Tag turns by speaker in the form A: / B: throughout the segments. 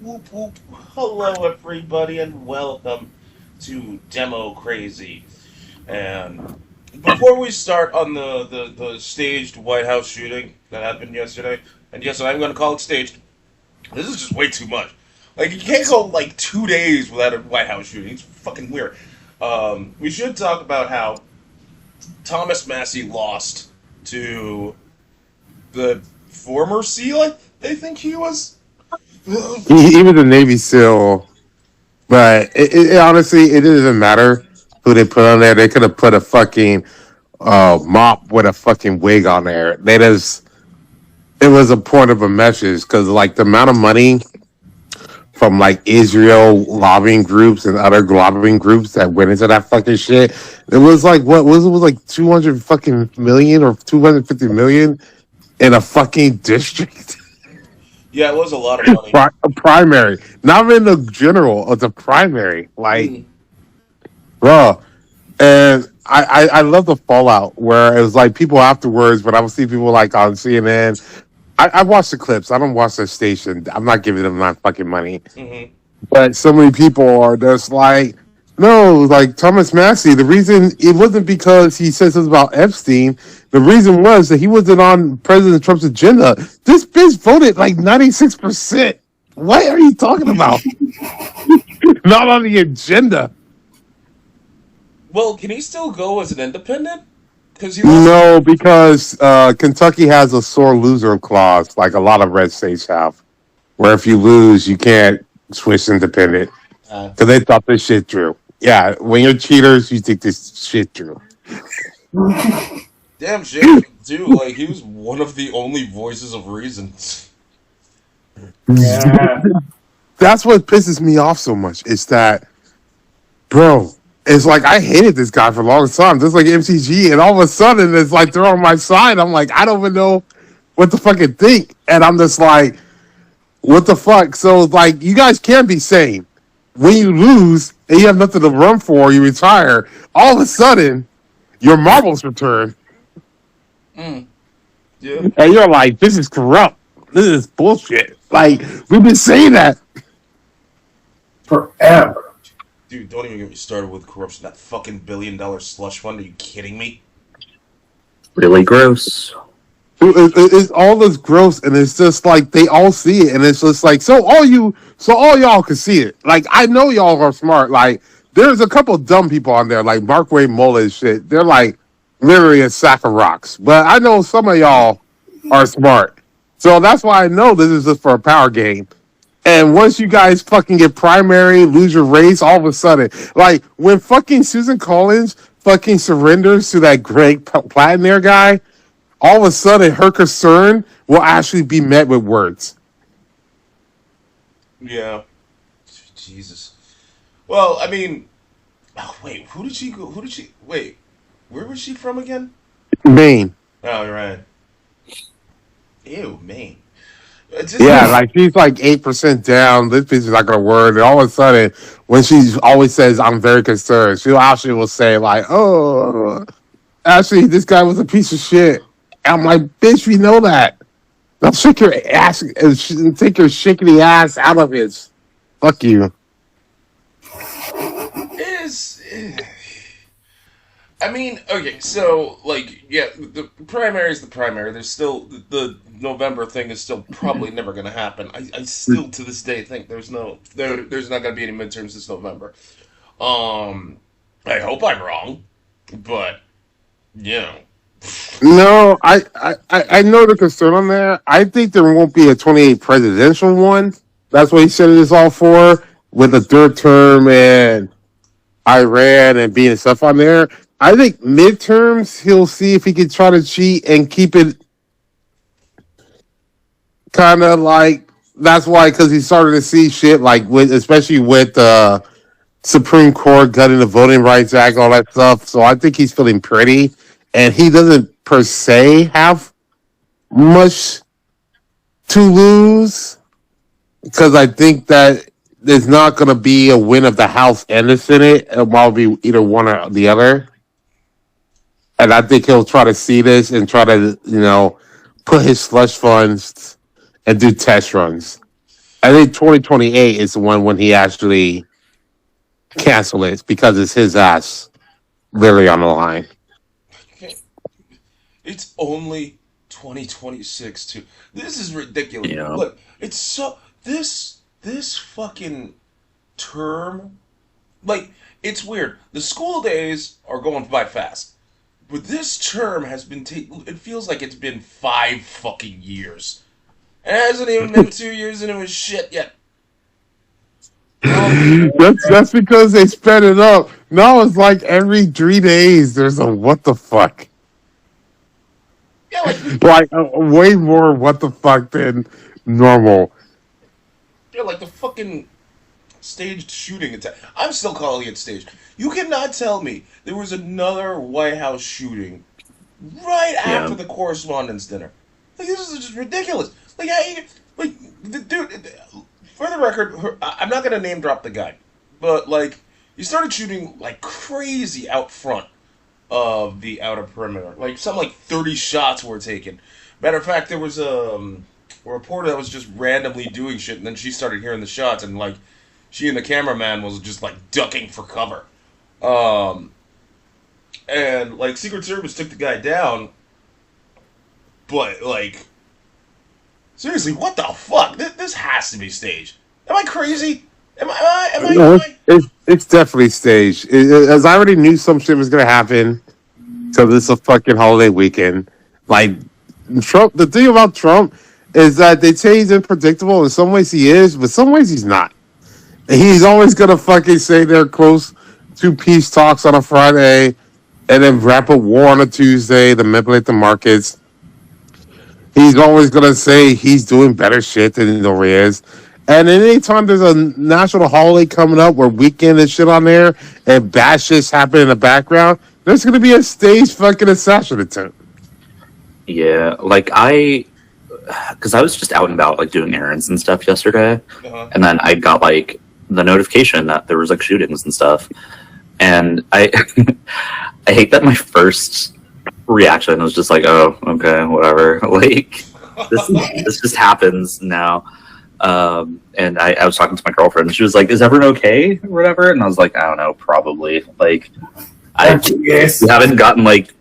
A: Whoop whoop. Hello, everybody, and welcome to Demo Crazy. And before we start on the staged White House shooting that happened yesterday, and yes, I'm going to call it staged, this is just way too much. Like, you can't go like 2 days without a White House shooting. It's fucking weird. We should talk about how Thomas Massie lost to the former SEAL, they think he was.
B: He was a Navy SEAL, but honestly, it doesn't matter who they put on there. They could have put a fucking mop with a fucking wig on there. It was a point of a message because like the amount of money from like Israel lobbying groups and other lobbying groups that went into that fucking shit. It was like what was it was like 200 fucking million or 250 million in a fucking district.
A: Yeah, it was a lot of money.
B: A primary, not even the general. It's a primary, like,
A: Mm.
B: bro. And I love the fallout where it was like people afterwards, but I would see people like on CNN. I watch the clips. I don't watch the station. I'm not giving them my fucking money.
A: Hmm.
B: But so many people are just like, no, like Thomas Massey. The reason it wasn't because he said something about Epstein. The reason was that he wasn't on President Trump's agenda. This bitch voted like 96%. What are you talking about? Not on the agenda.
A: Well, can he still go as an independent? Because he lost.
B: No, because Kentucky has a sore loser clause, like a lot of red states have, where if you lose, you can't switch independent.
A: Uh,
B: So they thought this shit through. Yeah, when you're cheaters, you think this shit through.
A: Damn shame, too. Like, he was one of the only voices of reason.
C: Yeah.
B: That's what pisses me off so much. Is that, bro? It's like I hated this guy for a long time, just like MCG, and all of a sudden it's like they're on my side. I'm like, I don't even know what to fucking think, and I'm just like, what the fuck? So like, you guys can be sane. When you lose and you have nothing to run for, you retire. All of a sudden, your marbles return,
A: Mm. Yeah.
B: and you're like, this is corrupt. This is bullshit. Like we've been saying that.
C: Forever.
A: Dude, don't even get me started with corruption. That fucking $1 billion slush fund. Are you kidding me?
D: Really gross.
B: It's all this gross, and it's just like they all see it, and it's just like so all y'all can see it. Like I know y'all are smart. Like there's a couple dumb people on there, like Mark Wade Muller and shit. They're like literally a sack of rocks. But I know some of y'all are smart, so that's why I know this is just for a power game. And once you guys fucking get primary, lose your race, all of a sudden, like when fucking Susan Collins fucking surrenders to that Greg Plattner guy, all of a sudden her concern will actually be met with words.
A: Yeah. Jesus. Well, I mean. Oh, wait, who did she go? Who did she. Wait, where was she from again?
B: Maine.
A: Oh, right. Ew, Maine. It's just.
B: Yeah, like she's like 8% down. This bitch is not gonna work. And all of a sudden, when she always says, I'm very concerned, she actually will say, like, oh, actually, this guy was a piece of shit. And I'm like, bitch, we know that. Now shake your ass and take your shaky ass out of it. Fuck you.
A: Is. I mean, okay, so like, yeah, the primary is the primary. There's still the November thing is still probably never going to happen. I still to this day think there's not going to be any midterms this November. Um, I hope I'm wrong, but you know,
B: No, I know the concern on that. I think there won't be a 28 presidential one. That's what he said it is all for, with a third term and Iran and being stuff on there. I think midterms he'll see if he can try to cheat and keep it kind of like that's why because he started to see shit like with especially with Supreme Court gutting the Voting Rights Act, all that stuff. So I think he's feeling pretty, and he doesn't per se have much to lose because I think that there's not going to be a win of the House and the Senate. It'll probably be either one or the other. And I think he'll try to see this and try to, put his slush funds and do test runs. I think 2028 is the one when he actually cancel it because it's his ass literally on the line.
A: Okay. It's only 2026 too. This is ridiculous.
D: Yeah.
A: Look, it's so this fucking term, like, it's weird. The school days are going by fast. But this term has been it feels like it's been 5 fucking years. It hasn't even been 2 years and it was shit yet. Oh,
B: That's because they sped it up. Now it's like every 3 days there's a what the fuck.
A: yeah,
B: Like way more what the fuck than normal.
A: like the fucking staged shooting attack. I'm still calling it staged. You cannot tell me there was another White House shooting right
D: Yeah.
A: after the correspondence dinner. Like, this is just ridiculous. Like, dude. For the record, I'm not gonna name drop the guy, but like, he started shooting like crazy out front of the outer perimeter. Like, something like 30 shots were taken. Matter of fact, there was a reporter that was just randomly doing shit, and then she started hearing the shots, and like, she and the cameraman was just like ducking for cover. And like, Secret Service took the guy down, but like, seriously, what the fuck? This has to be staged. Am I crazy?
B: No, it's definitely staged. As I already knew some shit was gonna happen. So this is a fucking holiday weekend. Like Trump, the thing about Trump is that they say he's unpredictable. In some ways he is, but some ways he's not. He's always gonna fucking say they're close to peace talks on a Friday, and then wrap a war on a Tuesday to manipulate the markets. He's always gonna say he's doing better shit than he really is. And anytime there's a national holiday coming up where weekend and shit on there and bad shit's happening in the background, there's gonna be a staged fucking assassin attempt.
D: Yeah, like because I was just out and about like doing errands and stuff yesterday,
A: Uh-huh.
D: and then I got like the notification that there was like shootings and stuff, and I I hate that my first reaction was just like, oh, okay, whatever, like this just happens now. And I was talking to my girlfriend, and she was like, "Is everyone okay, or whatever?" And I was like, "I don't know, probably." Like,
C: Yes.
D: we haven't gotten like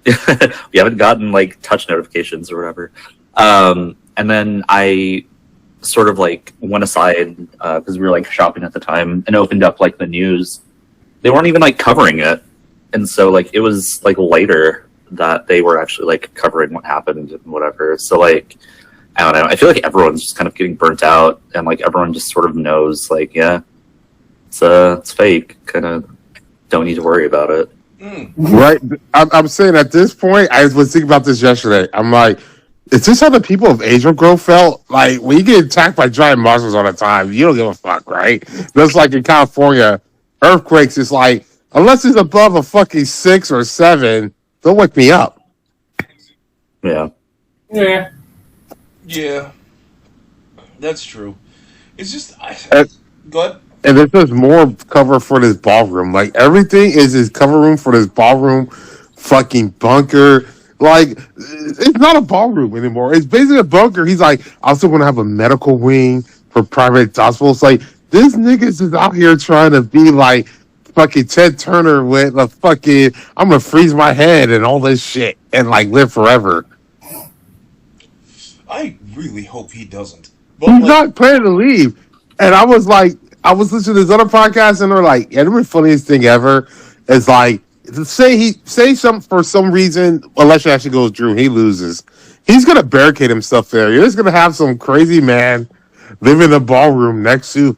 D: we haven't gotten like touch notifications or whatever. And then I sort of like went aside because we were like shopping at the time and opened up like the news. They weren't even like covering it, and so like it was like later that they were actually like covering what happened and whatever. So like, I don't know. I feel like everyone's just kind of getting burnt out, and like everyone just sort of knows, like, yeah, it's fake. Kind of don't need to worry about it.
B: Right? I'm saying at this point, I was thinking about this yesterday. I'm like, is this how the people of Angel Grove felt? Like, when you get attacked by giant monsters all the time, you don't give a fuck, right? Just like in California, earthquakes is like, unless it's above a fucking 6 or 7, don't wake me up.
D: Yeah.
C: Yeah.
A: Yeah, that's true. It's just
B: And,
A: go ahead.
B: and there's just more cover for this ballroom. Like, everything is his cover room for this ballroom fucking bunker. Like, it's not a ballroom anymore. It's basically a bunker. He's like, I also want to have a medical wing for private hospitals. Like, this niggas is out here trying to be like fucking Ted Turner with a fucking, I'm gonna freeze my head and all this shit and like live forever.
A: I really hope he doesn't. But
B: He's
A: like,
B: not planning to leave. And I was like, I was listening to this other podcast and they're like, yeah, the funniest thing ever is like, say something for some reason, election actually goes Drew, he loses. He's gonna barricade himself there. You're just gonna have some crazy man live in a ballroom next to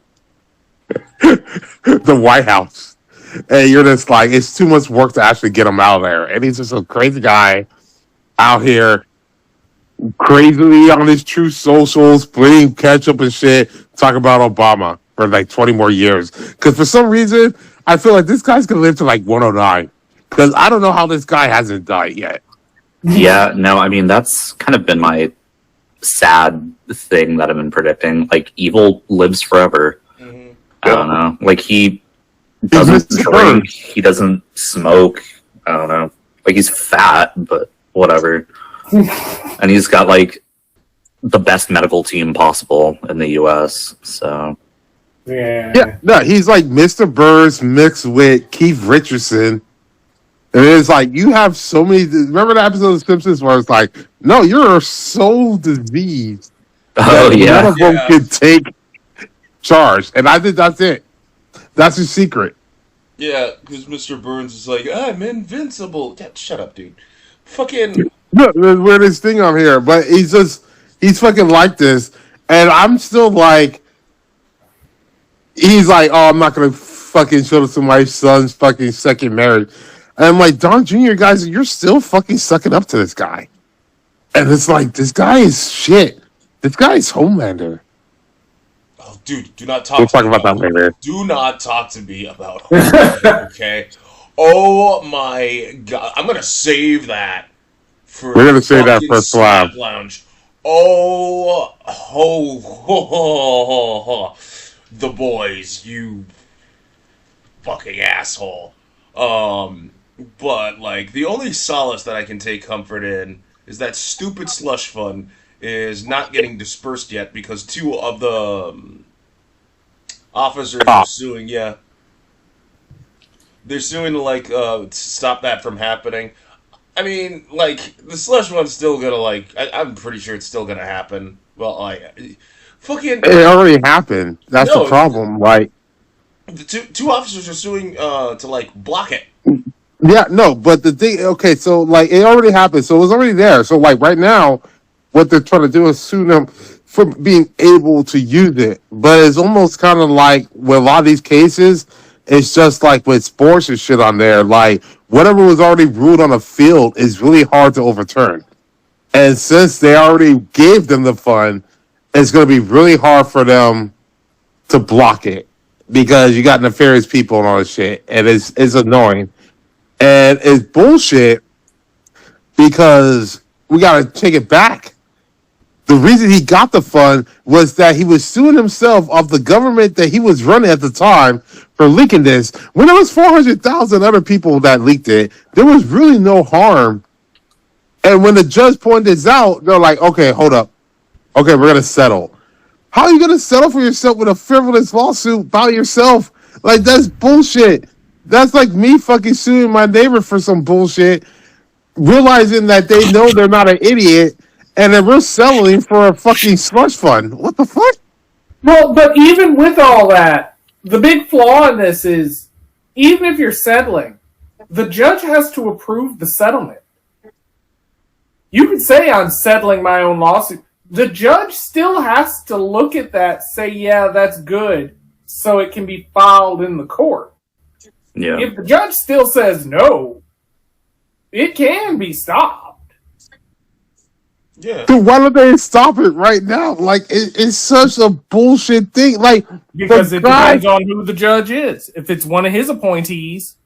B: the White House. And you're just like, it's too much work to actually get him out of there. And he's just a crazy guy out here crazily on his true socials, playing catch up and shit, talk about Obama for like 20 more years. Because for some reason, I feel like this guy's gonna live to like 109. Because I don't know how this guy hasn't died yet.
D: Yeah, no, I mean, that's kind of been my sad thing that I've been predicting. Like, evil lives forever.
A: mhm.
D: I don't know. Like, he doesn't
B: Mr.
D: drink, he doesn't smoke. I don't know. Like, he's fat, but whatever. And he's got, like, the best medical team possible in the U.S. So
B: Yeah, no, he's like Mr. Burns mixed with Keith Richardson. And it's like you have so many. Remember the episode of Simpsons where it's like, no, you're so diseased
D: oh
B: that
D: yeah,
B: none of them can take charge. And I think that's it. That's his secret.
A: Yeah, because Mr. Burns is like, I'm invincible. Yeah, shut up, dude. Fucking.
B: No, the weirdest thing on here, but he's fucking like this, and I'm still like, he's like, oh, I'm not gonna fucking show this to my son's fucking second marriage, and I'm like, Don Jr. guys, you're still fucking sucking up to this guy, and it's like, this guy is shit. This guy is Homelander.
A: Oh, dude, do not talk
B: We'll
A: to
B: talk
A: me
B: about that later.
A: Do not talk to me about Homelander, okay? Oh my god. I'm gonna save that for
B: We're gonna save that
A: fucking
B: for Slab.
A: Lounge. Oh, the boys, you fucking asshole. But like the only solace that I can take comfort in is that stupid slush fund is not getting dispersed yet because two of the officers are suing. Yeah, they're suing to like to stop that from happening. I mean, like the slush one's still gonna like. I'm pretty sure it's still gonna happen. Well, like fucking.
B: It already happened. That's
A: No,
B: the problem. Like,
A: the two officers are suing to like block it.
B: yeah, no, but the thing, okay, so like it already happened, so it was already there. So like right now, what they're trying to do is sue them for being able to use it. But it's almost kind of like with a lot of these cases, it's just like with sports and shit on there. Like whatever was already ruled on a field is really hard to overturn. And since they already gave them the fund, it's going to be really hard for them to block it because you got nefarious people and all this shit, and it's annoying. And it's bullshit because we got to take it back. The reason he got the fund was that he was suing himself of the government that he was running at the time for leaking this. When there was 400,000 other people that leaked it, there was really no harm. And when the judge pointed this out, they're like, okay, hold up. Okay, we're going to settle. How are you going to settle for yourself with a frivolous lawsuit by yourself? Like, that's bullshit. That's like me fucking suing my neighbor for some bullshit, realizing that they know they're not an idiot, and then we're settling for a fucking slush fund. What the fuck?
C: Well, but even with all that, the big flaw in this is, even if you're settling, the judge has to approve the settlement. You could say, I'm settling my own lawsuit. The judge still has to look at that, say, yeah, that's good, so it can be filed in the court.
D: yeah.
C: If the judge still says no, it can be stopped.
A: Yeah.
B: Dude, why don't they stop it right now? Like, it's such a bullshit thing. Like,
C: Because it depends on who the judge is. If it's one of his appointees,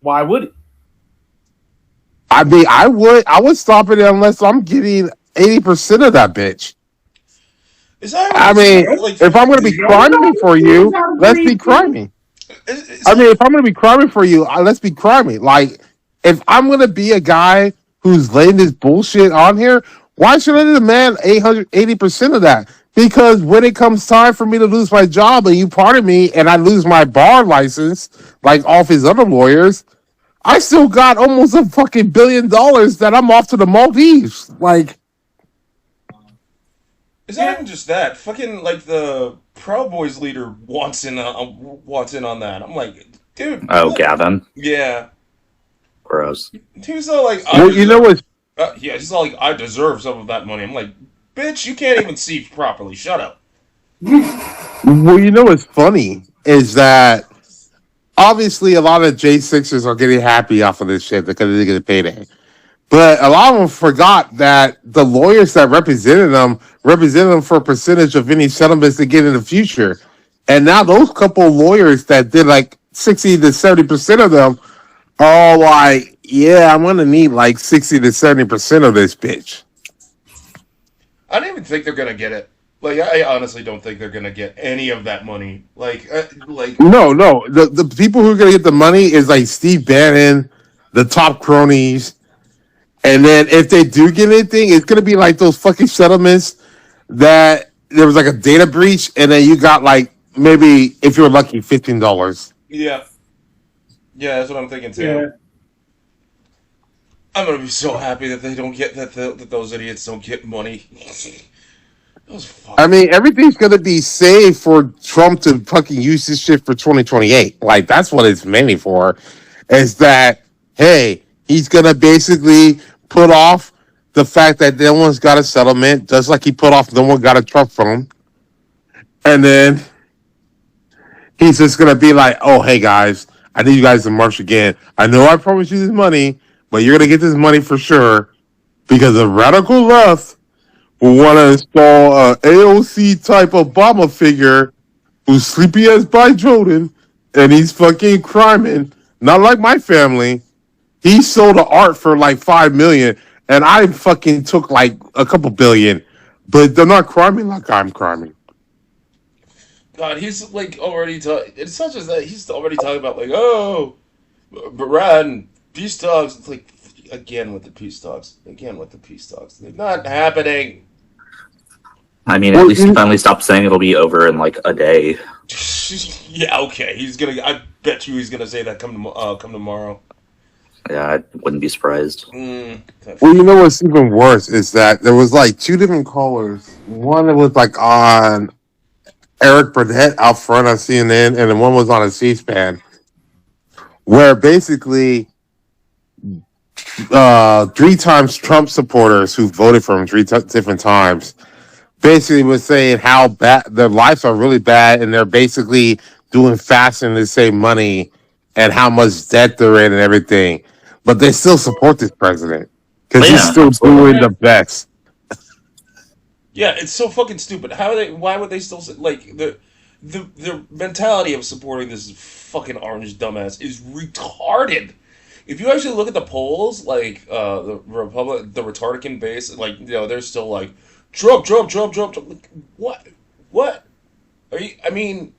C: why would it?
B: I mean, I would stop it unless I'm getting 80% of that bitch.
A: Is that
B: I mean,
A: like,
B: if I'm going to be criming for you, let's be criming. I mean, if I'm going to be criming for you, let's be criming. Like, if I'm going to be a guy who's laying this bullshit on here, why should I demand 80% of that? Because when it comes time for me to lose my job and you pardon me and I lose my bar license, like all of his other lawyers, I still got almost a fucking $1 billion that I'm off to the Maldives. Like,
A: is that even just that? Fucking like the Proud Boys leader wants in on that. I'm like, dude.
D: Oh,
A: what?
D: Gavin.
A: Yeah.
D: Gross.
A: He was all like,
B: well, you know what?
A: yeah, he's all like, I deserve some of that money. I'm like, bitch, you can't even see properly. Shut up.
B: Well, you know what's funny is that obviously a lot of J6ers are getting happy off of this shit because they get a payday. But a lot of them forgot that the lawyers that represented them for a percentage of any settlements they get in the future. And now those couple of lawyers that did like 60 to 70% of them are all like, yeah, I'm going to need like 60 to 70% of this bitch.
A: I don't even think they're gonna get it. Like, I honestly don't think they're gonna get any of that money. Like.
B: No. The people who are going to get the money is like Steve Bannon, the top cronies. And then if they do get anything, it's going to be like those fucking settlements that there was like a data breach, and then you got like maybe if you were lucky $15.
A: Yeah, yeah, that's what I'm thinking
C: Yeah.
A: too. I'm gonna be so happy that they don't get that those idiots don't get money. Those
B: I
A: fuckers.
B: mean, everything's gonna be saved for Trump to fucking use this shit for 2028. Like that's what it's mainly for. Is that hey, he's gonna basically put off the fact that no one's got a settlement, just like he put off no one got a Trump phone, and then he's just gonna be like, "Oh, hey guys, I need you guys to march again. I know I promised you this money, but you're gonna get this money for sure because the radical left will want to install a AOC type Obama figure who's sleepy as by Jordan, and he's fucking criming. Not like my family. He sold the art for like 5 million, and I fucking took like a couple billion. But they're not criming like I'm criming.
A: God, he's like already talking. It's such as that he's already talking about like, oh, Baran, peace talks. It's like again with the peace talks. Again with the peace talks. They're not happening.
D: I mean, at
B: Well,
D: least he finally stopped saying it'll be over in like a day.
A: Yeah, okay. He's gonna. I bet you he's gonna say that come tomorrow.
D: Yeah, I wouldn't be surprised.
B: Well, you know what's even worse is that there was like two different callers. One that was like on Eric Burnett out front on CNN, and then one was on a C-SPAN, where basically three times Trump supporters who voted for him different times basically was saying how bad their lives are really bad, and they're basically doing fasting to save money and how much debt they're in and everything. But they still support this president because
D: But
B: he's
D: yeah,
B: still
D: absolutely.
B: doing the best.
A: Yeah, it's so fucking stupid. How are they? Why would they still like the mentality of supporting this fucking orange dumbass is retarded. If you actually look at the polls, like the Republican base, like they're still like Trump, Trump, Trump, Trump, Trump. Like, what? Are you? I mean,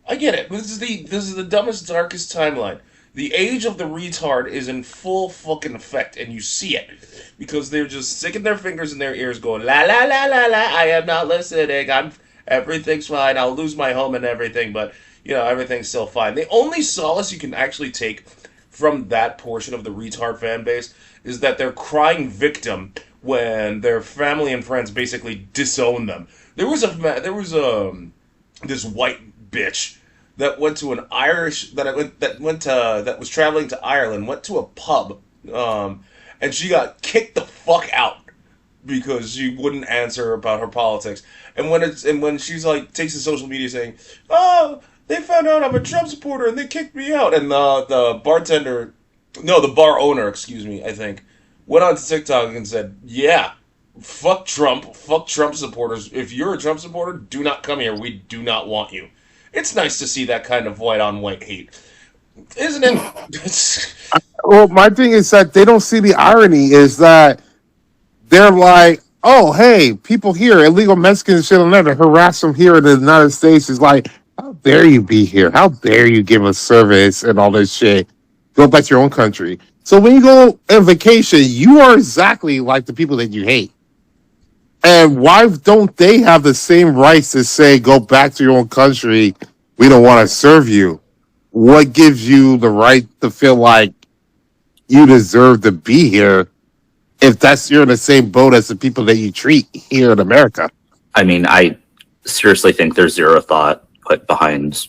A: I get it. This is the dumbest, darkest timeline. The age of the retard is in full fucking effect, and you see it because they're just sticking their fingers in their ears, going la la la la la. I am not listening. Everything's fine. I'll lose my home and everything, but everything's still fine. The only solace you can actually take from that portion of the retard fan base is that they're crying victim when their family and friends basically disown them. There was this white bitch that went to an Irish that was traveling to Ireland, went to a pub, and she got kicked the fuck out because she wouldn't answer about her politics. And when she's like takes to social media saying, "Oh, they found out I'm a Trump supporter and they kicked me out," and the bartender, no, the bar owner, excuse me, I think, went on to TikTok and said, "Yeah, fuck Trump supporters. If you're a Trump supporter, do not come here. We do not want you." It's nice to see that kind of white on white hate, isn't it?
B: Well, my thing is that they don't see the irony is that they're like, oh, hey, people here, illegal Mexicans shit on there to harass them here in the United States is like, how dare you be here? How dare you give us service and all this shit? Go back to your own country. So when you go on vacation, you are exactly like the people that you hate. And why don't they have the same rights to say, go back to your own country? We don't want to serve you. What gives you the right to feel like you deserve to be here if you're in the same boat as the people that you treat here in America?
D: I mean, I seriously think there's zero thought put behind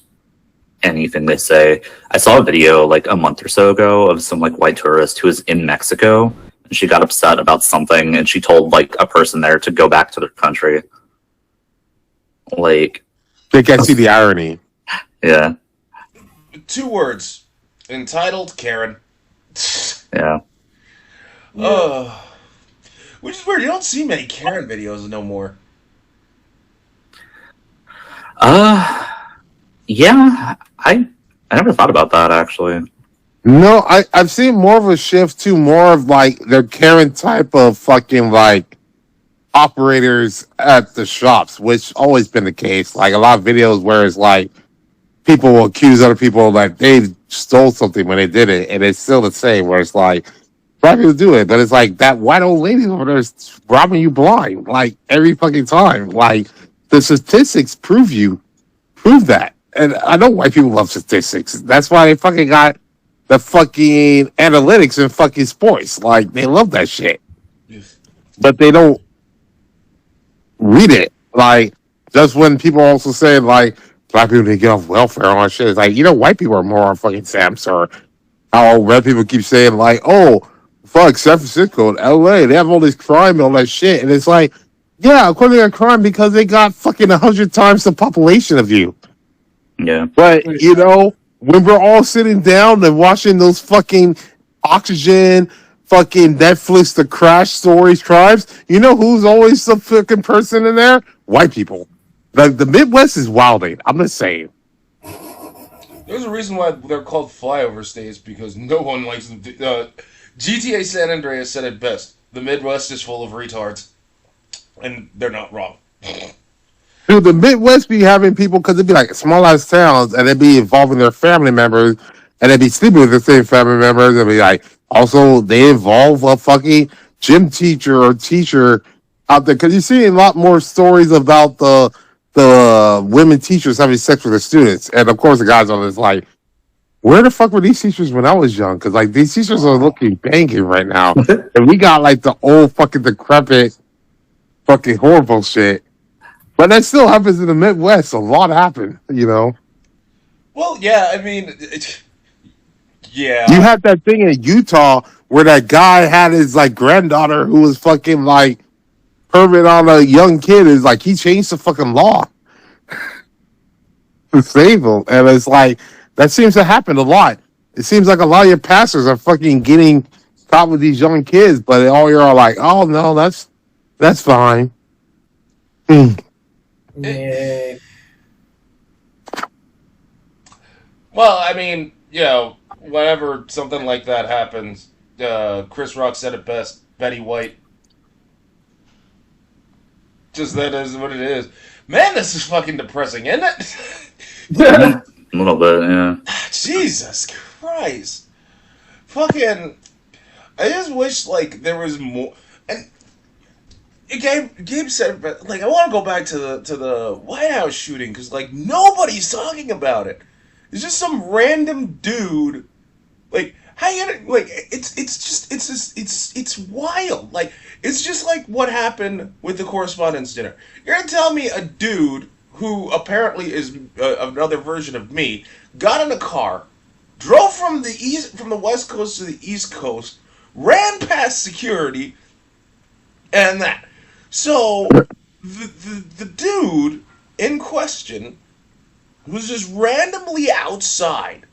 D: anything they say. I saw a video like a month or so ago of some like white tourist who was in Mexico, and she got upset about something, and she told like a person there to go back to their country. Like,
B: They can't see the irony.
D: yeah,
A: 2 words: entitled Karen.
D: yeah.
A: Which is weird. You don't see many Karen videos no more.
D: Yeah. I never thought about that actually.
B: No, I've seen more of a shift to more of like the Karen type of fucking like operators at the shops, which always been the case. Like a lot of videos where it's like people will accuse other people like they stole something when they did it, and it's still the same. Where it's like, Black people do it, but it's like that white old lady over there is robbing you blind, like every fucking time. Like the statistics prove that. And I know white people love statistics. That's why they fucking got the fucking analytics in fucking sports. Like they love that shit, but they don't read it. Like just when people also say like black people need to get off welfare and all that shit. It's like white people are more on fucking Sam's or how red people keep saying like, oh, fuck, San Francisco and LA, they have all this crime and all that shit. And it's like, yeah, according to crime because they got fucking 100 times the population of you.
D: Yeah.
B: But, when we're all sitting down and watching those fucking Oxygen, fucking Netflix, the crash stories, crimes, you know who's always the fucking person in there? White people. The Midwest is wilding. I'm just saying.
A: There's a reason why they're called flyover states because no one likes them. GTA San Andreas said it best. The Midwest is full of retards. And they're not wrong.
B: Dude, the Midwest be having people, because it'd be like small ass towns, and they'd be involving their family members, and they'd be sleeping with the same family members, and be like, also, they involve a fucking gym teacher or teacher out there, because you see a lot more stories about the women teachers having sex with the students, and of course the guys on this like, where the fuck were these teachers when I was young? Because like these teachers are looking banging right now, and we got like the old fucking decrepit, fucking horrible shit. But that still happens in the Midwest. A lot happened,
A: Well, yeah, I mean, yeah.
B: You had that thing in Utah where that guy had his like granddaughter who was fucking like pervert on a young kid. Is like he changed the fucking law to save him, and it's like that seems to happen a lot. It seems like a lot of your pastors are fucking getting caught with these young kids, but all you're all like, oh no, that's fine.
C: Yeah.
A: Well, I mean, whenever something like that happens, Chris Rock said it best. Betty White. Just that is what it is. Man, this is fucking depressing, isn't it?
D: A little bit, yeah.
A: Jesus Christ. Fucking, I just wish, like, there was more. And Gabe said, like, I want to go back to the White House shooting because, like, nobody's talking about it. It's just some random dude, like, how you gonna, like, it's wild. Like, it's just like what happened with the Correspondents' Dinner. You're gonna tell me a dude who apparently is another version of me got in a car, drove from the West Coast to the East Coast, ran past security, and that. So, the dude in question was just randomly outside,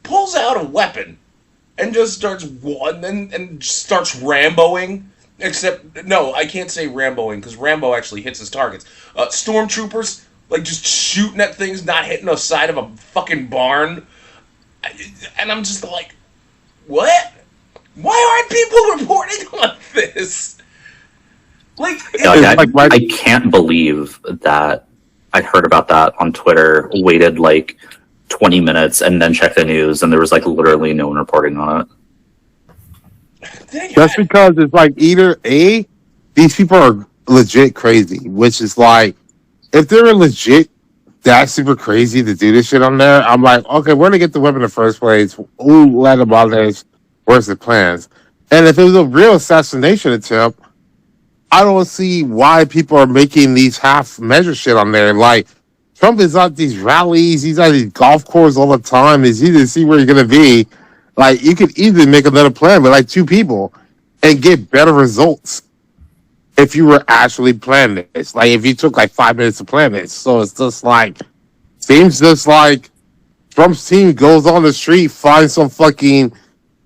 A: pulls out a weapon, and just starts and starts Ramboing. Except, no, I can't say Ramboing, because Rambo actually hits his targets. Stormtroopers, like, just shooting at things, not hitting the side of a fucking barn. And I'm just like, what? Why aren't people reporting on this? Like,
D: I can't believe that I heard about that on Twitter, waited like 20 minutes, and then checked the news, and there was like literally no one reporting on it.
B: That's because it's like either A, these people are legit crazy, which is like, if they're legit that super crazy to do this shit on there, I'm like, okay, we're gonna get the weapon in the first place. Ooh, let them on this. Where's the plans? And if it was a real assassination attempt, I don't see why people are making these half measure shit on there. Like, Trump is at these rallies, he's at these golf courses all the time. It's easy to see where you're gonna be. Like, you could easily make another plan with like two people and get better results if you were actually planning this. Like, if you took like 5 minutes to plan this. So it's just like, seems just like Trump's team goes on the street, finds some fucking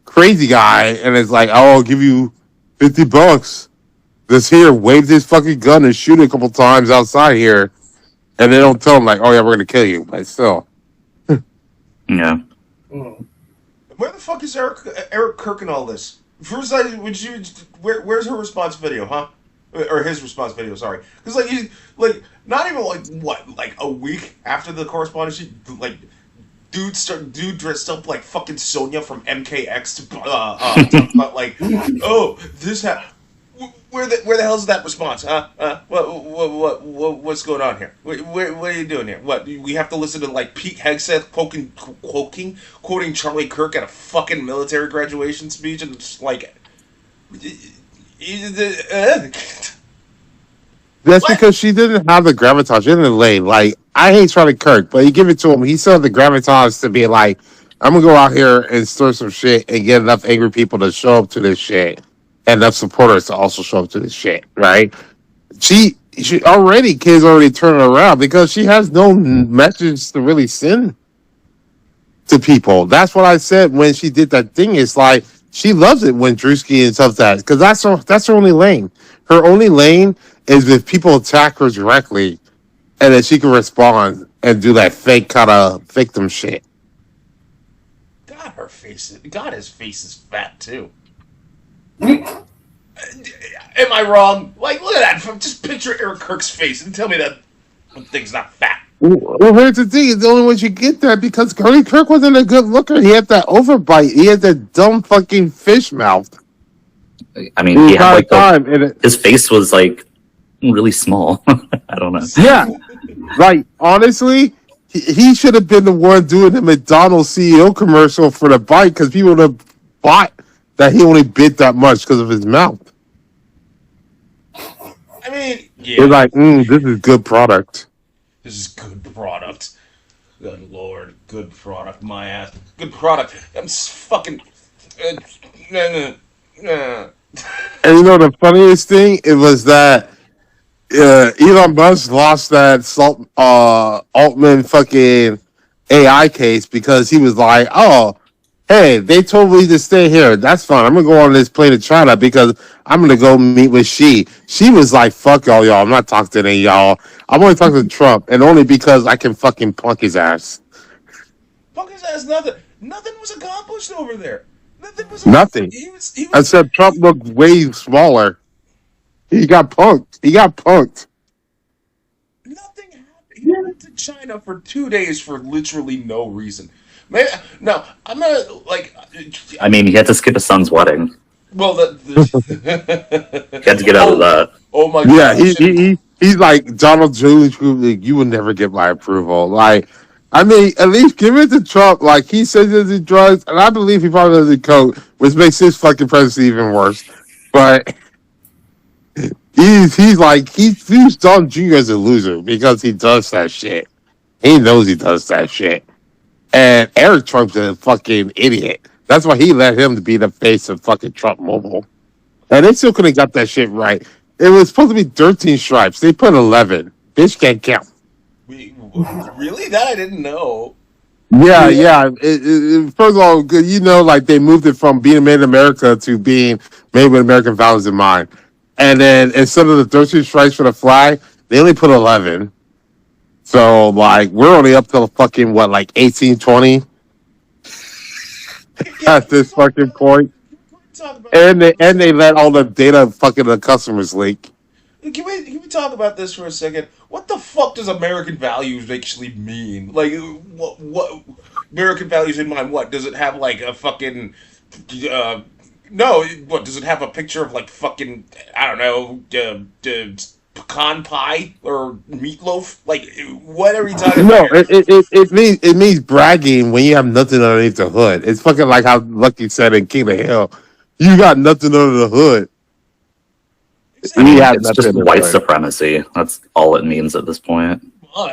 B: crazy guy, and it's like, oh, I'll give you $50. This here, wave this fucking gun and shoot it a couple times outside here. And they don't tell him like, oh yeah, we're gonna kill you, but still.
D: Yeah.
A: Where the fuck is Eric Kirk in all this? First, where's her response video, huh? Or his response video, sorry. Because not even like what, like a week after the correspondence, she like dude dressed up like fucking Sonya from MKX to talk about like, oh, this where the hell's that response? What's going on here? What are you doing here? What we have to listen to like Pete Hegseth quoting Charlie Kirk at a fucking military graduation speech, and it's like,
B: That's
A: what?
B: because she didn't have the gravitas. She didn't lay. Like, I hate Charlie Kirk, but you give it to him. He still had the gravitas to be like, I'm going to go out here and stir some shit and get enough angry people to show up to this shit. And enough supporters to also show up to this shit, right? She already, kids already turning around because she has no message to really send to people. That's what I said when she did that thing. It's like, she loves it when Drewski and stuff that, because that's her only lane. Her only lane is if people attack her directly, and then she can respond and do that fake kind of victim shit.
A: God, his face is fat too. Am I wrong? Like, look at that. Just picture Eric Kirk's face and tell me that thing's not fat.
B: Well, here's the thing: it's the only way you get that because Charlie Kirk wasn't a good looker. He had that overbite. He had that dumb fucking fish mouth.
D: I mean, he had like
B: time,
D: his face was like really small. I don't know.
B: Yeah, like honestly, he should have been the one doing the McDonald's CEO commercial for the bite because people would have bought that he only bit that much because of his mouth.
A: I mean, yeah.
B: They're like, this is good product.
A: This is good product. Good lord, good product. My ass, good product. I'm fucking.
B: And you know the funniest thing? It was that Elon Musk lost that Altman fucking AI case because he was like, oh, hey, they told me to stay here. That's fine. I'm going to go on this plane to China because I'm going to go meet with Xi. She was like, fuck y'all. I'm not talking to any of y'all. I'm only talking to Trump, and only because I can fucking punk his ass.
A: Punk his ass, nothing. Nothing was accomplished over there.
B: Nothing.
A: He was
B: Except Trump looked way smaller. He got punked.
A: Nothing happened. He went to China for 2 days for literally no reason. Maybe, no, I'm gonna like.
D: I mean, he had to skip his son's wedding.
A: Well,
D: He had to get out of that.
A: Oh my
B: god!
A: Yeah,
B: he's like Donald J. Like, you would never get my approval. Like, I mean, at least give it to Trump. Like, he says he drugs, and I believe he probably does coke, which makes his fucking presidency even worse. But he's like he views Don Jr. as a loser because he does that shit. He knows he does that shit. And Eric Trump's a fucking idiot. That's why he let him to be the face of fucking Trump Mobile. And they still couldn't got that shit right. It was supposed to be 13 stripes. They put 11. Bitch can't count.
A: Really? That I didn't know.
B: Yeah. First of all, you know, like they moved it from being made in America to being made with American values in mind. And then instead of the 13 stripes for the flag, they only put 11. So, like, we're only up to fucking, what, like 18, 20 at this fucking point. And they let all the data fucking the customers leak.
A: Can we talk about this for a second? What the fuck does American values actually mean? Like, what American values in mind? What does it have? Like a fucking no? What does it have? A picture of like fucking I don't know, pecan pie or meatloaf? Like, what are we talking
B: No,
A: about?
B: it means bragging when you have nothing underneath the hood. It's fucking like how Lucky said in King of Hill, you got nothing under the hood.
D: I mean, it's just white supremacy. That's all it means at this point.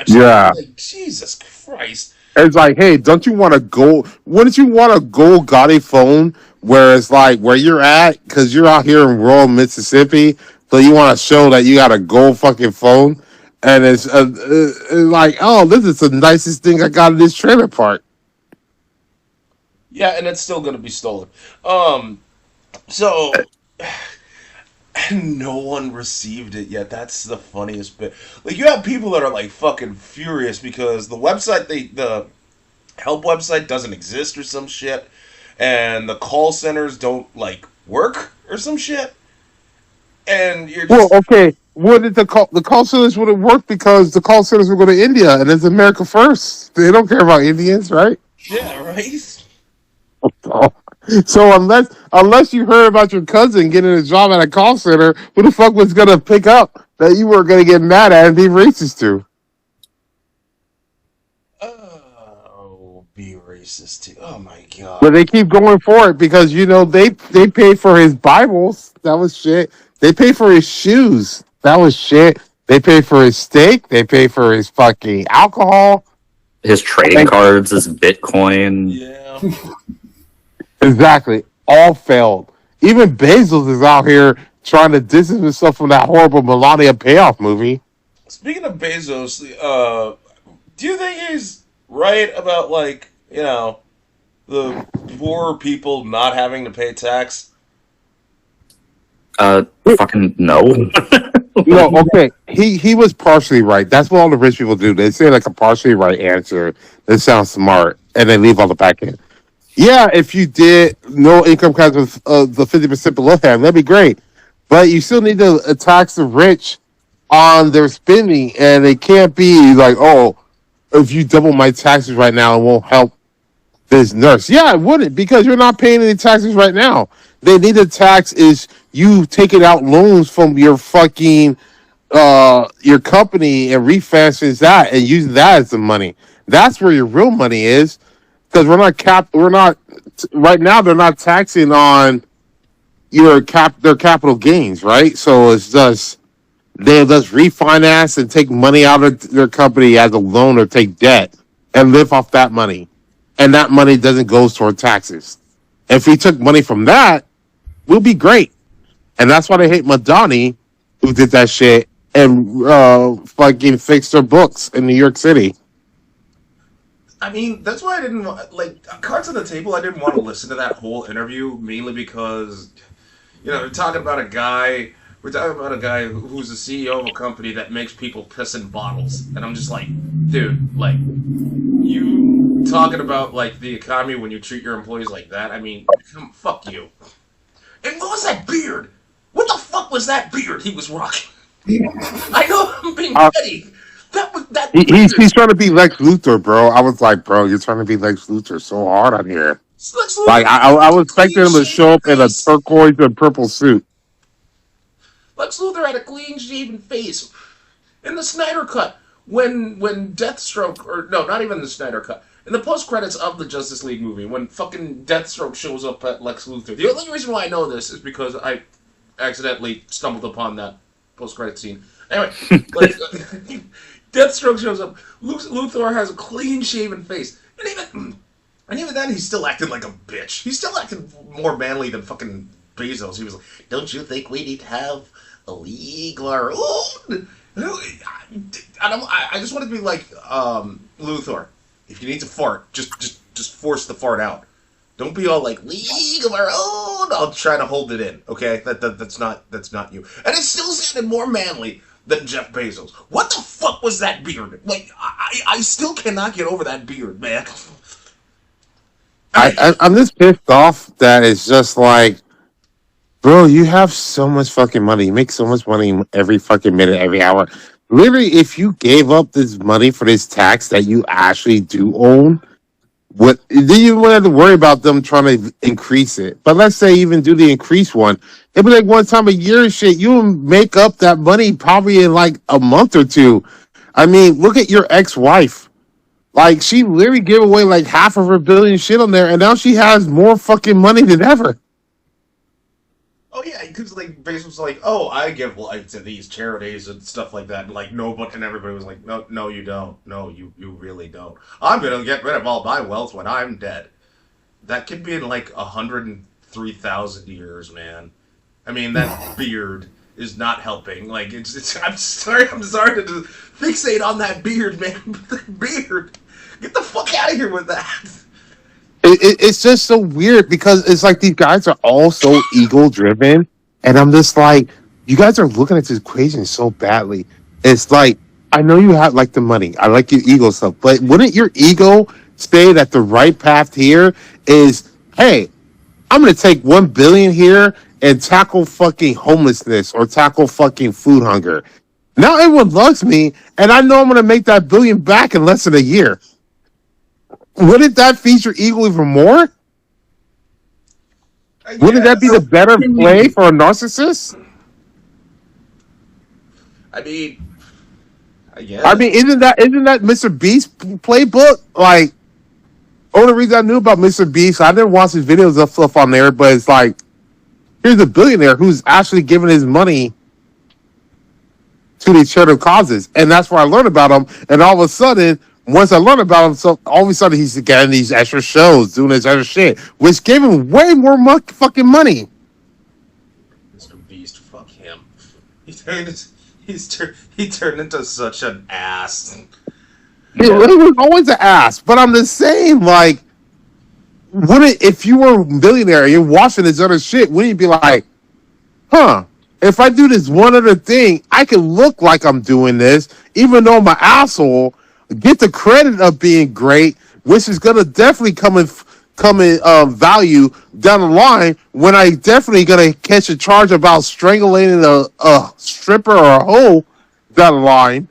B: Yeah.
A: Like, Jesus Christ.
B: It's like, hey, don't you want a gold? Wouldn't you want a gold Gotti phone where it's like where you're at because you're out here in rural Mississippi, so you want to show that you got a gold fucking phone, and it's like, oh, this is the nicest thing I got in this trailer park.
A: Yeah, and it's still gonna be stolen. So. And no one received it yet. That's the funniest bit. Like, you have people that are like fucking furious because the website, the help website doesn't exist or some shit, and the call centers don't like work or some shit. And you're just
B: Well, okay. Wouldn't the call centers wouldn't work because the call centers were going to India and it's America first. They don't care about Indians, right?
A: Yeah, right.
B: Oh. So unless you heard about your cousin getting a job at a call center, who the fuck was gonna pick up that you were gonna get mad at and be racist to?
A: Oh, be racist too. Oh my god.
B: But they keep going for it because they paid for his Bibles. That was shit. They paid for his shoes. That was shit. They paid for his steak. They paid for his fucking alcohol.
D: His trading
B: Like,
D: cards, his Bitcoin.
A: Yeah.
B: exactly. All failed. Even Bezos is out here trying to distance himself from that horrible Melania payoff movie.
A: Speaking of Bezos, do you think he's right about like the poor people not having to pay tax?
D: Fucking no.
B: No, okay. He was partially right. That's what all the rich people do. They say like a partially right answer that sounds smart, and they leave all the back end. Yeah, if you did no income tax with the 50% below that, that'd be great. But you still need to tax the rich on their spending, and it can't be like, oh, if you double my taxes right now, it won't help this nurse. Yeah, it wouldn't because you're not paying any taxes right now. They need to tax is you taking out loans from your fucking your company and refinancing that and using that as the money. That's where your real money is because we're not right now. They're not taxing on their capital gains, right? So it's just they just refinance and take money out of their company as a loan or take debt and live off that money, and that money doesn't go toward taxes. If we took money from that, we'll be great. And that's why they hate Madani, who did that shit and fucking fixed their books in New York City.
A: I mean, that's why I didn't like Cards on the Table. I didn't want to listen to that whole interview mainly because they're talking about a guy. We're talking about a guy who's the CEO of a company that makes people piss in bottles, and I'm just like, dude, like, you talking about like the economy when you treat your employees like that? I mean, fuck you. And what was that beard? What the fuck was that beard he was rocking? I know I'm being petty. That
B: He's trying to be Lex Luthor, bro. I was like, bro, you're trying to be Lex Luthor so hard on here.
A: Lex
B: Like,
A: Luthor
B: I
A: had
B: was
A: a clean
B: expecting him to show
A: shaven
B: up in a
A: face.
B: turquoise and purple suit.
A: Lex Luthor had a clean shaven face. In the Snyder Cut, when Deathstroke, or no, not even the Snyder Cut, in the post credits of the Justice League movie, when fucking Deathstroke shows up at Lex Luthor, the only reason why I know this is because I accidentally stumbled upon that post credit scene. Anyway, like Deathstroke shows up, Luthor has a clean shaven face, and even then he's still acting like a bitch. He's still acting more manly than fucking Bezos. He was like, "Don't you think we need to have a league of our own?" I just want to be like Luthor. If you need to fart, just force the fart out. Don't be all like league of our own. I'll try to hold it in. Okay, that's not you. And it still sounded more manly than Jeff Bezos. What the fuck was that beard? Like I still cannot get over that beard, man.
B: I'm just pissed off that it's just like, bro, you have so much fucking money. You make so much money every fucking minute, every hour. Literally, if you gave up this money for this tax that you actually do own, then you wouldn't have to worry about them trying to increase it. But let's say even do the increase one. It'd be like one time a year and shit. You'll make up that money probably in like a month or two. I mean, look at your ex-wife. Like, she literally gave away like half of her billion shit on there, and now she has more fucking money than ever.
A: Oh yeah, because like Bezos was like, "Oh, I give like to these charities and stuff like that," and like nobody and everybody was like, "No, no, you don't. No, you really don't. I'm gonna get rid of all my wealth when I'm dead." That could be in like 103,000 years, man. I mean, that beard is not helping. Like, it's. I'm sorry to fixate on that beard, man. But that beard, get the fuck out of here with that.
B: It's just so weird because it's like these guys are all so ego driven, and I'm just like, you guys are looking at this equation so badly. It's like, I know you have like the money, I like your ego stuff, but wouldn't your ego say that the right path here is, hey, I'm gonna take 1 billion here and tackle fucking homelessness or tackle fucking food hunger. Now everyone loves me, and I know I'm gonna make that billion back in less than a year. Wouldn't that feature equal even more?
A: I
B: Wouldn't that be the
A: guess.
B: better play for a narcissist?
A: I mean, I
B: I
A: guess.
B: mean, isn't that Mr. Beast playbook? Like, only reason I knew about Mr. Beast, I didn't watch his videos of stuff on there, but it's like, here's a billionaire who's actually giving his money to these charitable causes, and that's where I learned about him. And all of a sudden, once I learned about him, so all of a sudden he's getting these extra shows, doing this extra shit, which gave him way more fucking money.
A: Mr. Beast, fuck him. He turned into such an ass.
B: He was always an ass, but I'm the same. Like, wouldn't if you were a billionaire and you're watching this other shit, wouldn't you be like, huh? If I do this one other thing, I can look like I'm doing this, even though I'm an asshole. Get the credit of being great, which is gonna definitely come in value down the line when I definitely gonna catch a charge about strangling a stripper or a hoe down the line,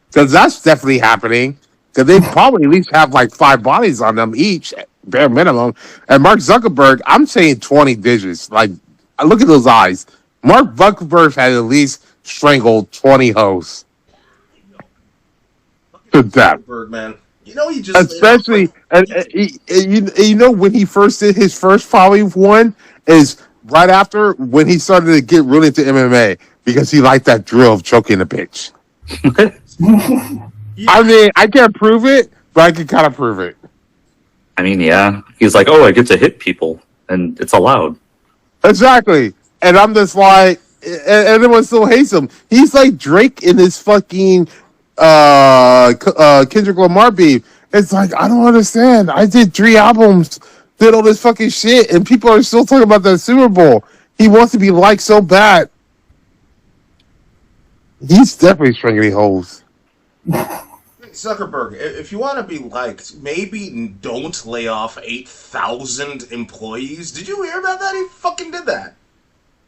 B: because that's definitely happening. Because they probably at least have like 5 bodies on them each, bare minimum. And Mark Zuckerberg, I'm saying 20 digits. Like, I look at those eyes. Mark Zuckerberg had at least strangled 20 hoes to death.
A: Birdman. You know he just
B: Especially, you know, when he first did his first probably one is right after when he started to get really into MMA because he liked that drill of choking a bitch. I mean, I can't prove it, but I can kind of prove it.
D: I mean, yeah. He's like, oh, I get to hit people, and it's allowed.
B: Exactly. And I'm just like, and everyone still hates him. He's like Drake in his fucking Kendrick Lamar beef. It's like, I don't understand. I did 3 albums, did all this fucking shit, and people are still talking about that Super Bowl. He wants to be liked so bad. He's definitely strangling hoes.
A: Zuckerberg, if you want to be liked, maybe don't lay off 8,000 employees. Did you hear about that? He fucking did that.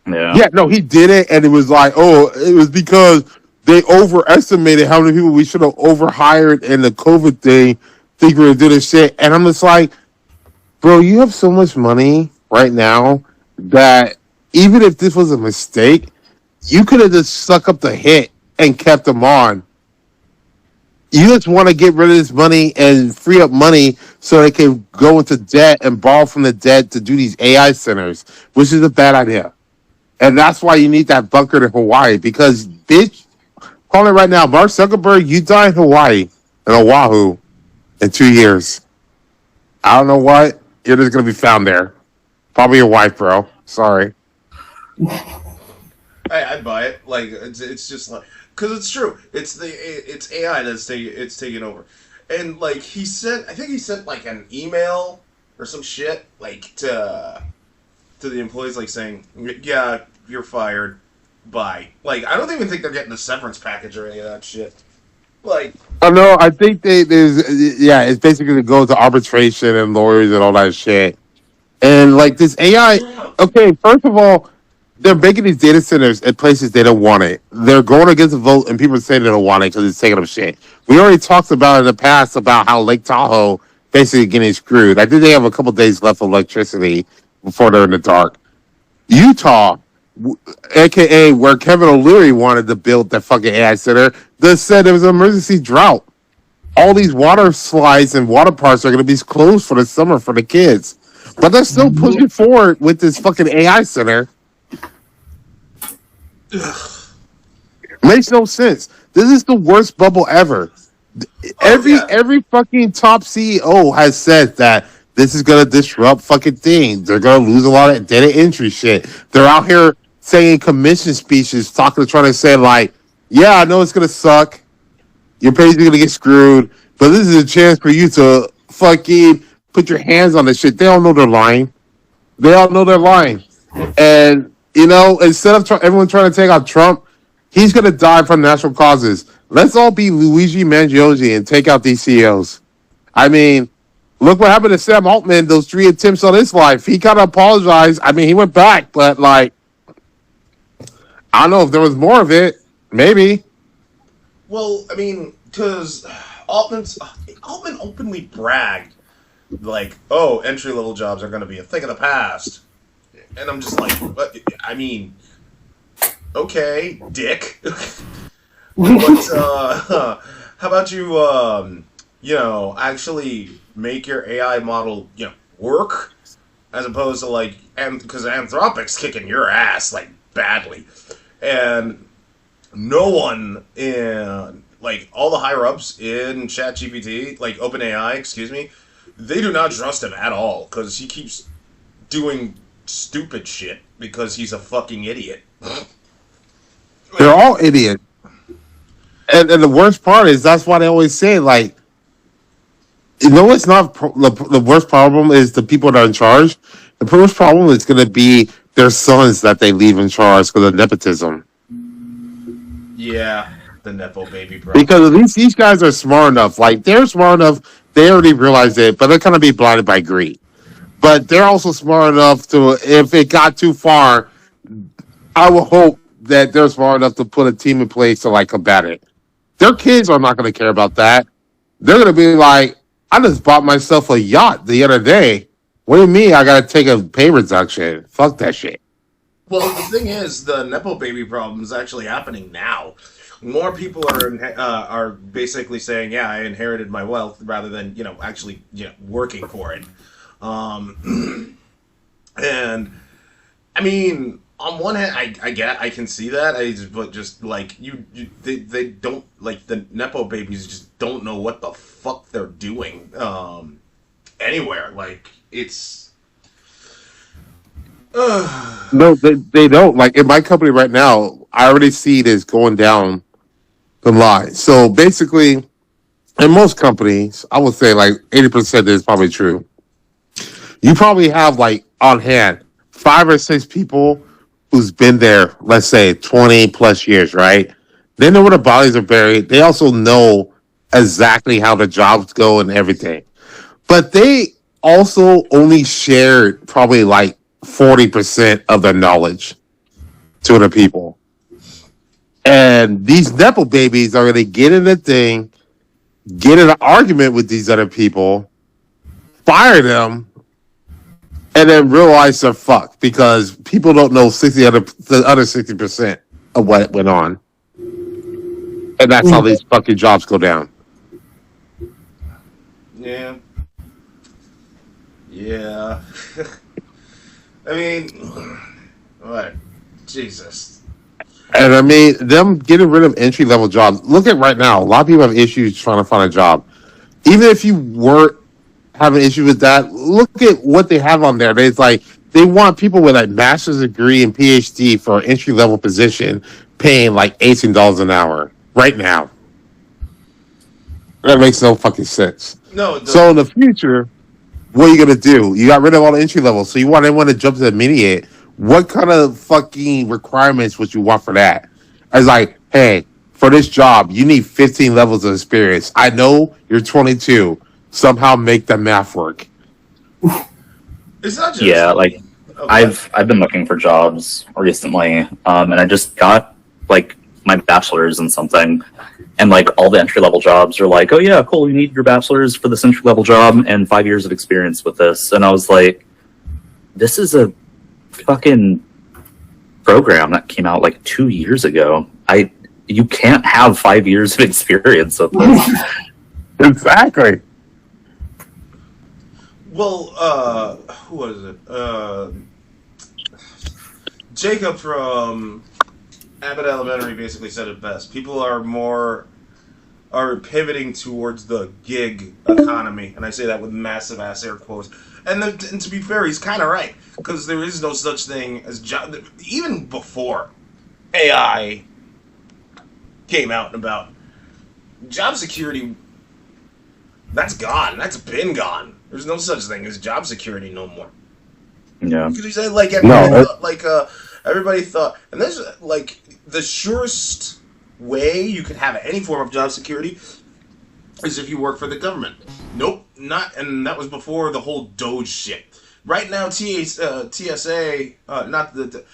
B: Yeah, no, he did it, and it was like, oh, it was because they overestimated how many people we should have overhired in the COVID thing, thinking we were doing this shit. And I'm just like, bro, you have so much money right now that even if this was a mistake, you could have just sucked up the hit and kept them on. You just want to get rid of this money and free up money so they can go into debt and borrow from the debt to do these AI centers, which is a bad idea. And that's why you need that bunker in Hawaii. Because, bitch, call it right now, Mark Zuckerberg, you die in Hawaii, in Oahu, in 2 years. I don't know what. You're just going to be found there. Probably your wife, bro. Sorry.
A: I'd buy it. Like, it's just like, because it's true. It's AI that's taking over. And, like, I think he sent, like, an email or some shit, like, to the employees, like, saying, yeah, you're fired, bye. Like, I don't even think they're getting the severance package or any of that shit. Like,
B: Oh, no, I think it's basically to go to arbitration and lawyers and all that shit. And, like, this AI, okay, first of all, they're making these data centers at places they don't want it. They're going against the vote, and people say they don't want it because it's taking up shit. We already talked about in the past about how Lake Tahoe basically getting screwed. I think they have a couple days left of electricity before they're in the dark. Utah, aka where Kevin O'Leary wanted to build that fucking AI center, they said there was an emergency drought. All these water slides and water parks are going to be closed for the summer for the kids. But they're still pushing forward with this fucking AI center. Makes no sense. This is the worst bubble ever. Every fucking top CEO has said that this is gonna disrupt fucking things. They're gonna lose a lot of data entry shit. They're out here saying commission speeches, trying to say like, yeah, I know it's gonna suck. You're basically gonna get screwed, but this is a chance for you to fucking put your hands on this shit. They all know they're lying. They all know they're lying. And you know, instead of everyone trying to take out Trump, he's gonna die from natural causes. Let's all be Luigi Mangione and take out these CEOs. I mean, look what happened to Sam Altman, those 3 attempts on his life. He kind of apologized. I mean, he went back, but, like, I don't know if there was more of it. Maybe.
A: well, I mean, because Altman openly bragged like, oh, entry level jobs are going to be a thing of the past, and I'm just like, but I mean, okay, dick. But how about you, actually make your AI model, work as opposed to like, and because Anthropic's kicking your ass like badly, and no one in like all the higher ups in ChatGPT, like OpenAI, excuse me, they do not trust him at all because he keeps doing stupid shit because he's a fucking idiot.
B: They're all idiots. And the worst part is that's why they always say, like, it's not the worst problem is the people that are in charge. The worst problem is going to be their sons that they leave in charge because of nepotism.
A: Yeah, the nepo baby problem.
B: Because at least these guys are smart enough. Like, they're smart enough. They already realize it, but they're going to be blinded by greed. But they're also smart enough to, if it got too far, I will hope that they're smart enough to put a team in place to, like, combat it. Their kids are not going to care about that. They're going to be like, I just bought myself a yacht the other day. What do you mean I got to take a pay reduction? Fuck that shit.
A: Well, the thing is, the nepo baby problem is actually happening now. More people are basically saying, "Yeah, I inherited my wealth," rather than actually working for it. And I mean, on one hand, I can see that. But just like they don't like the nepo babies just don't know what the fuck they're doing anywhere. Like it's.
B: No, they don't. Like, in my company right now, I already see this going down the line. So basically, in most companies, I would say like 80% is probably true. You probably have, like, on hand 5 or 6 people who's been there, let's say 20 plus years, right? They know where the bodies are buried. They also know exactly how the jobs go and everything. But they also only shared probably like 40% of their knowledge to other people. And these Nepo babies are going to get in the thing, get in an argument with these other people, fire them, and then realize they're fucked because people don't know the other 60% of what went on. And that's how these fucking jobs go down.
A: Yeah. Yeah. I mean, what? Jesus.
B: And I mean, them getting rid of entry level jobs. Look at right now. A lot of people have issues trying to find a job. Even if you weren't having issues with that, look at what they have on there. It's like they want people with a master's degree and PhD for an entry level position, paying like $18 an hour right now. That makes no fucking sense.
A: No.
B: So in the future, what are you gonna do? You got rid of all the entry level, so you want everyone to jump to the immediate. What kind of fucking requirements would you want for that? It's like, hey, for this job, you need 15 levels of experience. I know you're 22. Somehow make the math work.
A: It's not just
D: like I've been looking for jobs recently, and I just got like my bachelor's in something, and like all the entry level jobs are like, oh yeah, cool, you need your bachelor's for this entry level job and 5 years of experience with this, and I was like, this is a fucking program that came out like 2 years ago. You can't have 5 years of experience with this.
B: Exactly.
A: Well, who was it? Jacob from Abbott Elementary basically said it best. People are pivoting towards the gig economy, and I say that with massive ass air quotes. And to be fair, he's kind of right, because there is no such thing as job. Even before AI came out and about, job security, that's gone. That's been gone. There's no such thing as job security no more.
D: Yeah.
A: Because you say like everybody thought, and there's like the surest way you could have any form of job security is if you work for the government. Nope, not, and that was before the whole Doge shit. Right now, TSA, not the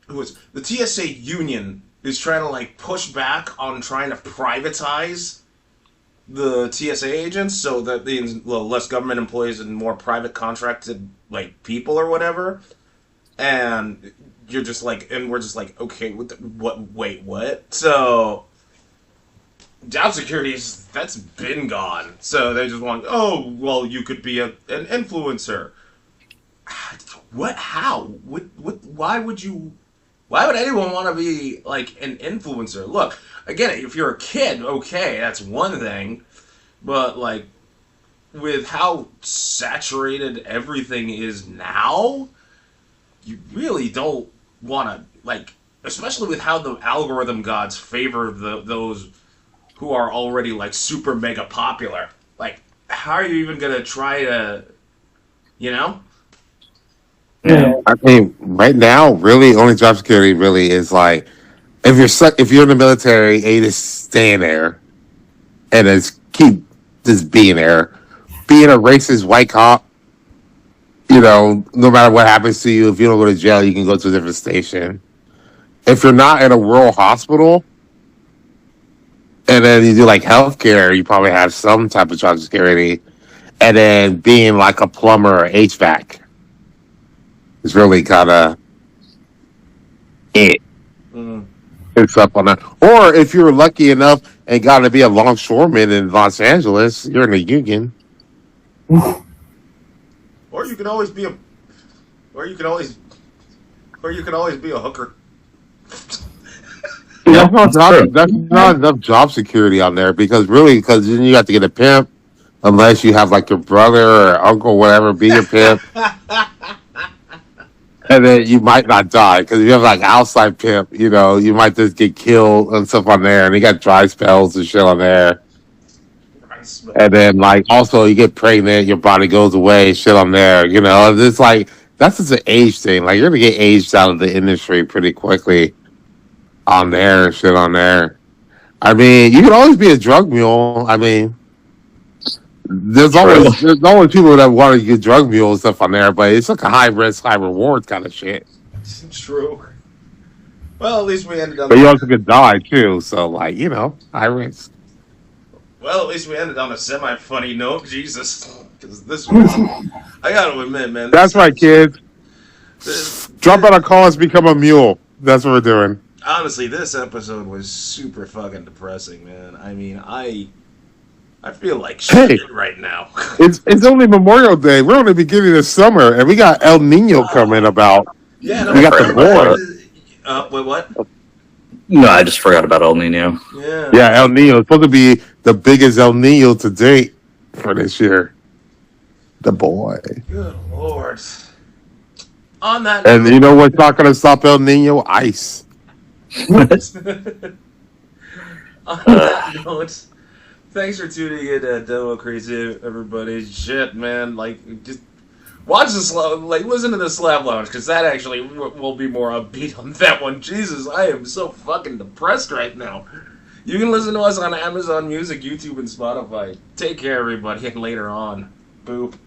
A: who is the TSA union is trying to like push back on trying to privatize the TSA agents, so that means less government employees and more private contracted like people or whatever. And you're just like, and we're just like, okay, what? Wait, what? So job security's that's been gone. So they just want, oh, well, you could be an influencer. What? How? What? Why would you? Why would anyone want to be like an influencer? Look, again, if you're a kid, okay, that's one thing. But like with how saturated everything is now, you really don't want to like, especially with how the algorithm gods favor those who are already like super mega popular. Like, how are you even gonna try to, you know?
D: Yeah.
B: I mean, right now, really, only job security really is like if you're in the military, you just stay in there and just keep just being there. Being a racist white cop, no matter what happens to you, if you don't go to jail, you can go to a different station. If you're not in a rural hospital, and then you do like healthcare, you probably have some type of job security. And then being like a plumber or HVAC is really kind of it.
A: Mm.
B: It's up on that. Or if you're lucky enough and got to be a longshoreman in Los Angeles, you're in a union.
A: Or you can always be a, or you can always, or you can always be a hooker.
D: Yeah,
B: That's not enough job security on there because then you have to get a pimp unless you have like your brother or uncle, whatever, be your pimp. And then you might not die because if you have like outside pimp, you might just get killed and stuff on there. And you got dry spells and shit on there. And then like also you get pregnant, your body goes away, shit on there. It's like that's just an age thing. Like you're gonna get aged out of the industry pretty quickly on there and shit on there. I mean, you can always be a drug mule. I mean, there's always people that want to get drug mule and stuff on there, but it's like a high risk, high reward kind of shit.
A: It's true. Well, at least we ended on.
B: But you also could die too, so like high risk.
A: Well, at least we ended on a semi-funny note. Jesus, because this was, I gotta admit, man.
B: That's right, kids.
A: This,
B: Drop out of college, become a mule. That's what we're doing.
A: honestly, this episode was super fucking depressing, man. I mean, I feel like shit right now.
B: It's only Memorial Day. We're only beginning of summer, and we got El Nino coming about.
A: Yeah, no,
B: We got the
A: Wait, what?
D: No, I just forgot about El Nino.
A: Yeah.
B: Yeah, El Nino. It's supposed to be the biggest El Nino to date for this year. The boy.
A: Good lord. On that
B: And
A: note,
B: you know what's not going to stop El Nino? Ice.
A: on that note, thanks for tuning in to Demo Crazy, everybody. Shit, man. Like, just watch this, listen to the Slab Lounge, because that actually will be more upbeat on that one. Jesus, I am so fucking depressed right now. You can listen to us on Amazon Music, YouTube, and Spotify. Take care, everybody, and later on. Boop.